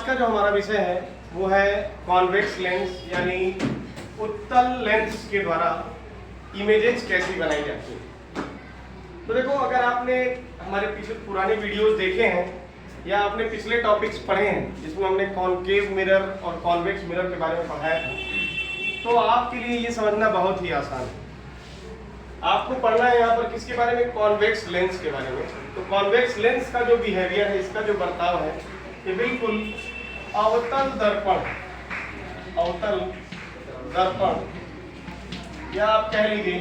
आज का जो हमारा विषय है वो है कॉन्वेक्स लेंस, यानी उत्तल लेंस के द्वारा इमेजेस कैसी बनाई जाती है। तो देखो, अगर आपने हमारे पीछे पुराने वीडियोस देखे हैं या आपने पिछले टॉपिक्स पढ़े हैं जिसमें हमने कॉनकेव मिरर और कॉन्वेक्स मिरर के बारे में पढ़ाया था, तो आपके लिए ये समझना बहुत ही आसान है। आपको पढ़ना है यहाँ पर किसके बारे में? कॉन्वेक्स लेंस के बारे में। तो कॉन्वेक्स लेंस का जो बिहेवियर है, इसका जो बर्ताव है, ये बिल्कुल अवतल दर्पण या आप कह लीजिए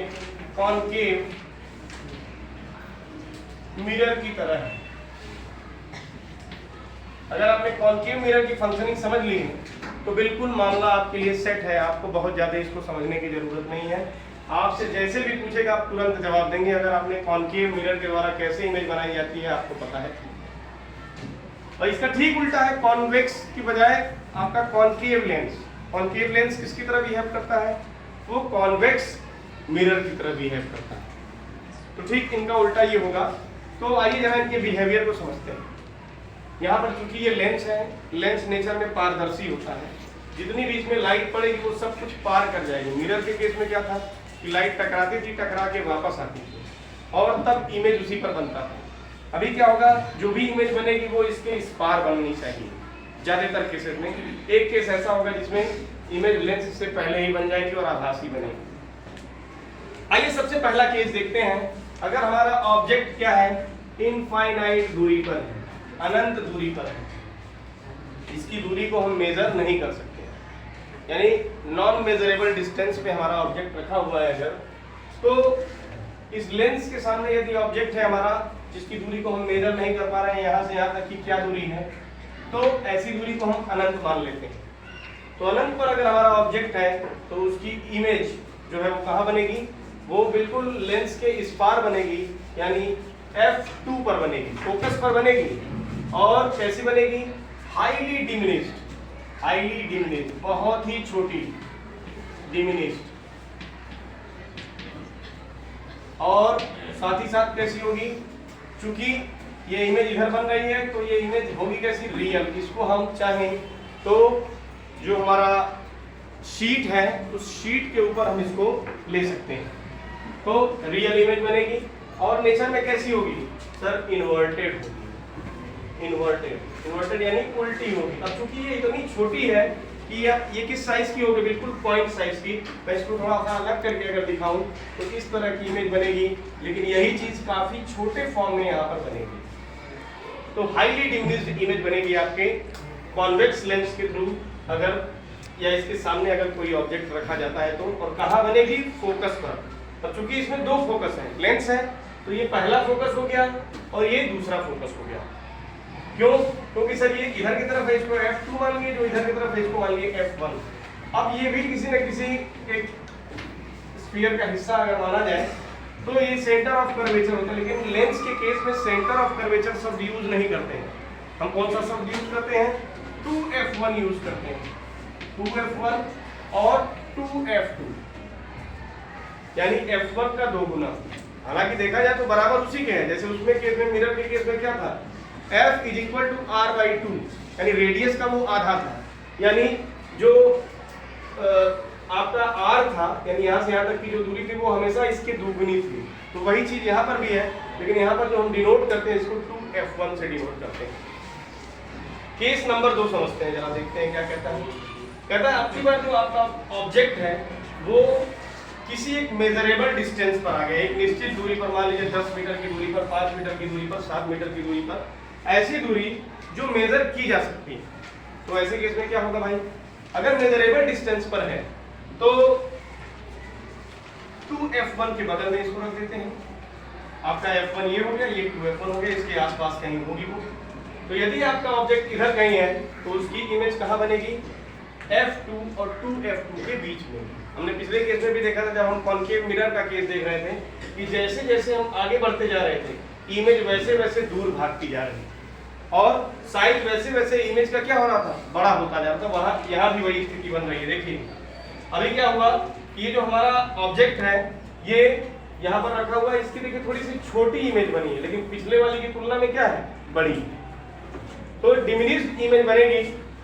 कॉनकेव मिरर की तरह है। अगर आपने कॉनकेव मिरर की फंक्शनिंग समझ ली है तो बिल्कुल मामला आपके लिए सेट है। आपको बहुत ज्यादा इसको समझने की जरूरत नहीं है। आपसे जैसे भी पूछेगा आप तुरंत जवाब देंगे। अगर आपने कॉनकेव मिरर के द्वारा कैसे इमेज बनाई जाती है आपको पता है। और इसका ठीक उल्टा है, कॉन्वेक्स की बजाय आपका कॉनकेव लेंस। कॉनकेव लेंस किसकी तरह बिहेव करता है? वो कॉन्वेक्स मिरर की तरह बिहेव करता है। तो ठीक इनका उल्टा ये होगा। तो आइए जरा इनके बिहेवियर को समझते हैं। यहाँ पर चूंकि ये लेंस है, लेंस नेचर में पारदर्शी होता है। जितनी भी इसमें लाइट पड़ेगी वो सब कुछ पार कर जाएगी। मिरर के केस में क्या था कि लाइट टकराती थी, टकरा के वापस आती थी और तब इमेज उसी पर बनता था। अभी क्या होगा, जो भी इमेज बनेगी वो इसके इस पार बननी चाहिए। ज्यादातर केसेस में एक केस ऐसा होगा जिसमें इमेज लेंस से पहले ही बन जाएगी और आभासी बनेगी। आइए सबसे पहला केस देखते हैं। अगर हमारा ऑब्जेक्ट क्या है, इनफाइनाइट दूरी पर है, अनंत दूरी पर है, इसकी दूरी को हम मेजर नहीं कर सकते, यानी नॉन मेजरेबल डिस्टेंस पे हमारा ऑब्जेक्ट रखा हुआ है अगर, तो इस लेंस के सामने यदि ऑब्जेक्ट है हमारा जिसकी दूरी को हम मेजर नहीं कर पा रहे हैं, यहाँ से यहाँ तक की क्या दूरी है, तो ऐसी दूरी को हम अनंत मान लेते हैं। तो अनंत पर अगर हमारा ऑब्जेक्ट है तो उसकी इमेज जो है वो कहाँ बनेगी? वो बिल्कुल लेंस के इस पार बनेगी, यानी f2 पर बनेगी, फोकस पर बनेगी। और कैसी बनेगी? हाईली डिमिनिश्ड, बहुत ही छोटी डिमिनिश्ड। और साथ ही साथ कैसी होगी? चूंकि ये इमेज इधर बन रही है तो ये इमेज होगी कैसी? रियल। इसको हम चाहें तो जो हमारा शीट है उस शीट के ऊपर हम इसको ले सकते हैं, तो रियल इमेज बनेगी। और नेचर में कैसी होगी? सर इन्वर्टेड होगी। इन्वर्टेड यानी उल्टी होगी। अब चूंकि ये इतनी छोटी है कि ये किस साइज की होगी? बिल्कुल पॉइंट साइज की। मैं इसको थोड़ा सा अलग करके अगर दिखाऊं तो इस तरह की इमेज बनेगी, लेकिन यही चीज काफी छोटे फॉर्म में यहाँ पर बनेगी। तो हाईली डिमिनिश्ड इमेज बनेगी आपके कॉन्वेक्स लेंस के थ्रू अगर, या इसके सामने अगर कोई ऑब्जेक्ट रखा जाता है तो। और कहाँ बनेगी? फोकस पर। अब चूंकि इसमें दो फोकस है, लेंस है, तो ये पहला फोकस हो गया और ये दूसरा फोकस हो गया। क्यों? क्योंकि सर ये इधर की तरफ है, इसको f2 मान लिए, जो इधर की तरफ है इसको मान लिए f1। अब ये भी किसी न किसी एक स्फीयर का हिस्सा अगर माना जाए तो ये सेंटर ऑफ कर्वेचर होता है। लेकिन लेंस के केस में सेंटर ऑफ कर्वेचर शब्द यूज नहीं करते हैं। हम कौन सा शब्द यूज करते हैं? 2f1 यूज करते हैं। 2f1 और 2f2, यानी f1 का 2 गुना। हालांकि देखा जाए तो बराबर उसी के हैं। जैसे उसमें केस में, मिरर के केस में क्या था? f = r/2, यानी रेडियस का वो आधा था। यानी जो आपका r था, यानी यहाँ से यहाँ तक की जो दूरी थी वो हमेशा इसके दोगुनी थी। तो वही चीज यहाँ पर भी है, लेकिन यहाँ पर जो हम डिनोट करते हैं इसको 2f1 से डिनोट करते हैं। केस नंबर 2 समझते हैं, जरा देखते हैं क्या कहता है। कहता है आपकी बार जो आपका ऑब्जेक्ट है वो किसी एक मेजरेबल डिस्टेंस पर आ गया, एक निश्चित दूरी पर, मान लीजिए 10 मीटर की दूरी पर, 5 मीटर की दूरी पर, 7 मीटर की दूरी पर, ऐसी दूरी जो मेजर की जा सकती है। तो ऐसे केस में क्या होगा भाई? अगर मेजरेबल डिस्टेंस पर है तो 2f1 के बगल में इसको रख देते हैं। आपका f1 ये हो गया, ये 2f1 हो गया, इसके आसपास कहीं होगी वो। तो यदि आपका ऑब्जेक्ट इधर कहीं है तो उसकी इमेज कहाँ बनेगी? f2 और 2f2 के बीच में। हमने पिछले केस में भी देखा था, जब हम कॉनकेव मिरर का केस देख रहे थे, कि जैसे जैसे हम आगे बढ़ते जा रहे थे इमेज वैसे वैसे दूर भागती जा रही और साइज वैसे वैसे इमेज का क्या हो रहा था? बड़ा होता जा रहा था। वहाँ यहाँ भी वही स्थिति बन रही है। देखिए अभी क्या हुआ कि ये जो हमारा ऑब्जेक्ट है ये यहाँ पर रखा हुआ है, इसकी देखिए थोड़ी सी छोटी इमेज बनी है, लेकिन पिछले वाली की तुलना में क्या है? बड़ी। तो डिमिनिश्ड इमेज बनेगी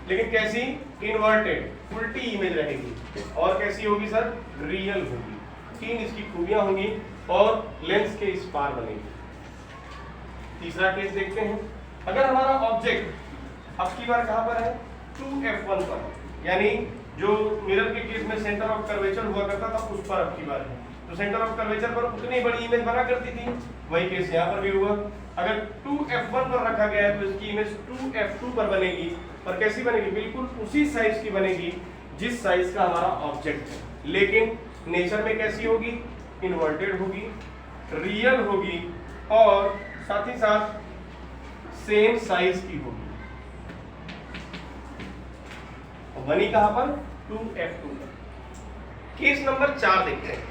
लेकिन कैसी? इन्वर्टेड, उल्टी इमेज रहेगी। और कैसी होगी सर? रियल होगी। 3 इसकी खूबियां होंगी और लेंस के इस पार बनेगी। तीसरा केस देखते हैं। अगर हमारा ऑब्जेक्ट अब की बार कहां पर है? 2f1 पर, यानी जो मिरर के केस में सेंटर ऑफ कर्वेचर हुआ करता था उस पर अब की बार है। तो सेंटर ऑफ कर्वेचर पर उतनी बड़ी इमेज बना करती थी, वही केस यहाँ पर भी हुआ। अगर 2f1 पर रखा गया है तो इसकी इमेज 2f2 पर बनेगी। और कैसी बनेगी? बिल्कुल उसी साइज की बनेगी जिस साइज का हमारा ऑब्जेक्ट है, लेकिन नेचर में कैसी होगी? इन्वर्टेड होगी, रियल होगी और साथ ही साथ सेम साइज की होगी। बनी कहां पर? 2f2 पर। केस नंबर 4 देखते हैं।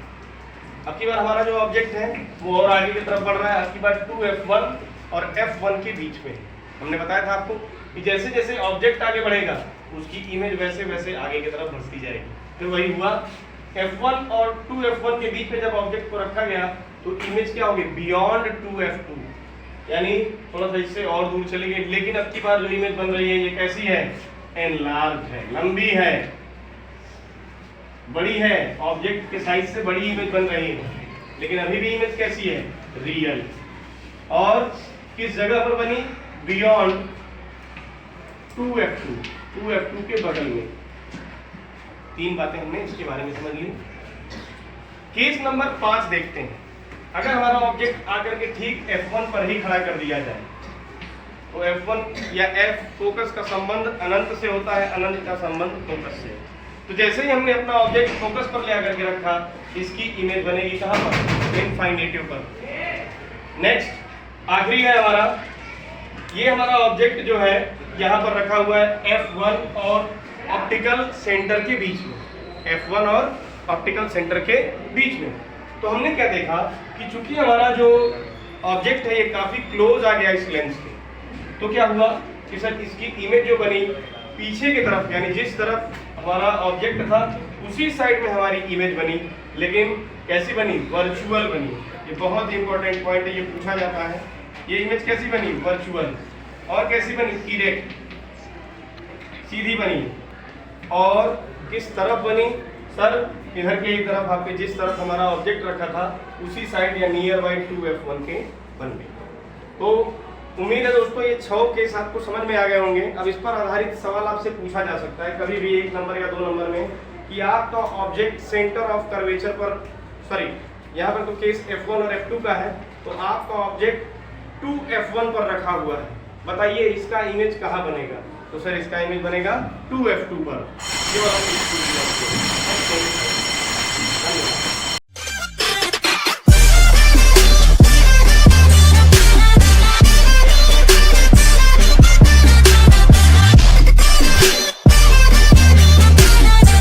अब की बार हमारा जो ऑब्जेक्ट है वो और आगे की तरफ बढ़ रहा है। अब की बार 2f1 और f1 के बीच में। हमने बताया था आपको कि जैसे जैसे ऑब्जेक्ट आगे बढ़ेगा उसकी इमेज वैसे वैसे आगे की तरफ बढ़ती जाएगी। तो वही हुआ, f1 और 2f1 के बीच में जब ऑब्जेक्ट को रखा गया तो इमेज क्या होगी? बियॉन्ड 2f2, यानी थोड़ा सा इससे और दूर चली गई। लेकिन अब की बार जो इमेज बन रही है ये कैसी है? एनलार्ज है, लंबी है, बड़ी है, ऑब्जेक्ट के साइज से बड़ी इमेज बन रही है, लेकिन अभी भी इमेज कैसी है? रियल। और किस जगह पर बनी? बियॉन्ड 2f2, 2f2 के बगल में। 3 बातें हमने इसके बारे में समझ ली। केस नंबर 5 देखते हैं। अगर हमारा ऑब्जेक्ट आकर के ठीक f1 पर ही खड़ा कर दिया जाए तो f1 या f फोकस का संबंध अनंत से होता है, अनंत का संबंध फोकस से। तो जैसे ही हमने अपना ऑब्जेक्ट फोकस पर ले आकर के रखा, इसकी इमेज बनेगी कहां पर? इनफाइनेटिव पर। नेक्स्ट आखिरी है हमारा, ये हमारा ऑब्जेक्ट जो है यहाँ पर रखा हुआ है f1 और ऑप्टिकल सेंटर के बीच में। f1 और ऑप्टिकल सेंटर के बीच में। तो हमने क्या देखा कि चूंकि हमारा जो ऑब्जेक्ट है ये काफी क्लोज आ गया इस लेंस के, तो क्या हुआ कि सर इसकी इमेज जो बनी पीछे की तरफ, यानी जिस तरफ हमारा ऑब्जेक्ट था उसी साइड में हमारी इमेज बनी, लेकिन कैसी बनी? वर्चुअल बनी। ये बहुत इंपॉर्टेंट पॉइंट है, ये पूछा जाता है। ये इमेज कैसी बनी? वर्चुअल। और कैसी बनी? इरेक्ट, सीधी बनी। और किस तरफ बनी? सर इधर के ही तरफ, आपके जिस तरफ हमारा ऑब्जेक्ट रखा था उसी साइड या नियर बाई 2f1 के बन गई। तो उम्मीद है दोस्तों ये 6 केस आपको समझ में आ गए होंगे। अब इस पर आधारित सवाल आपसे पूछा जा सकता है कभी भी 1 नंबर या 2 नंबर में कि आपका ऑब्जेक्ट सेंटर ऑफ कर्वेचर पर, सॉरी यहाँ पर तो केस f1 और f2 का है, तो आपका ऑब्जेक्ट 2f1 पर रखा हुआ है। बताइए इसका इमेज कहाँ बनेगा? तो सर इसका इमेज बनेगा 2f2 पर। ये वाला